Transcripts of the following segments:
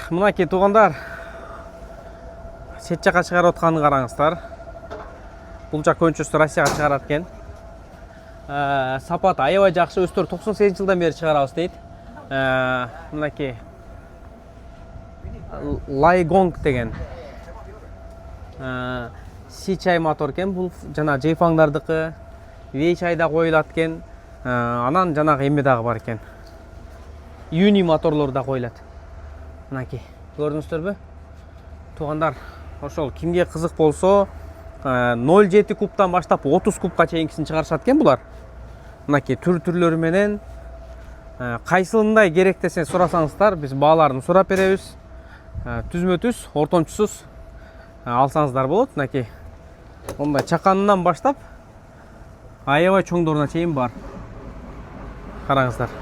Мынакей туугандар, сет жака чыгарып атканын караңыздар. Бул жак көөнчөсү Россияга чыгарат экен. Сапаты аябай жакшы, өздөрү 98-жылдан бери чыгарабыз дейт. Мынакей Лайгонг деген Сичай мотор экен. Бул жана Жейфаңдардыкы, Вейчайда коюлат экен. Анан жанагы эме дагы бар экен. Юни моторлор да коюлат. Мынакей, көрдүңүздөрбү? Туугандар, ошол кимге кызык болсо, 0,7 кубтан баштап 30 кубка чейинкисин чыгарышат экен булар. Мынакей түрлөрү менен кайсылындай керек десе сурасаңыздар, биз бааларын сурап беребиз. Түзмө-түз, ортомчусуз алсаңыздар болот. Мынакей ондай чаканынан баштап аябай чоңдоруна чейин бар. Караңыздар.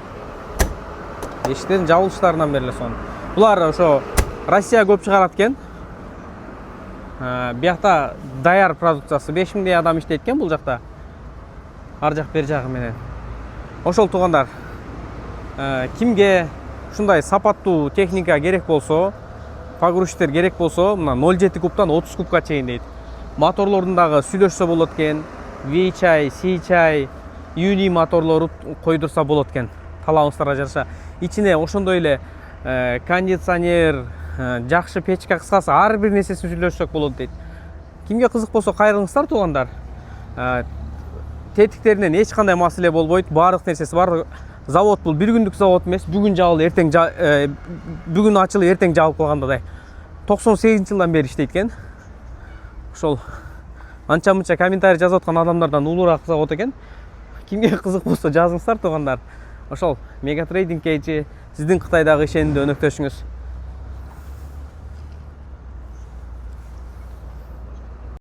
Эшиктердин жабылыштарынан бери эле сон. Булар ошо Россия көп чыгарат экен. Биякта даяр продукциясы 5000 адам иштейт экен бул жакта. Ар жак бер жагы менен. Ошол туугандар, кимге ушундай сапаттуу техника керек болсо, погрузчиктер керек болсо, мына 0,7 кубтан 30 кубка чейин дейт. Моторлордун дагы сүйлөшсө болот экен. V-чай, C-чай, Юни моторлору койдурса болот экен. Талабыңыздарга жараша. Ичине ошондой эле кондиционер, жакшы печка, кыскасы ар бир нерсесин сүйлөшсөк болот дейт. Кимге кызык болсо кайрылыңыздар туугандар. Тетиктеринен эч кандай маселе болбойт. Баардык нерсеси бар. Завод бул бир күндүк завод эмес. Бүгүн жабылып, эртең бүгүн ачылып, эртең жабылып калгандай. 98-жылдан бери иштейт экен. Ошол анча-мынча комментарий жазып аткан адамдардан улуураак завод экен. Кимге кызык болсо жазыңыздар туугандар. Ошол Мегатрейдинг кейчи сиздин Кытайдагы ишенимдүү өнөктөшүңүз.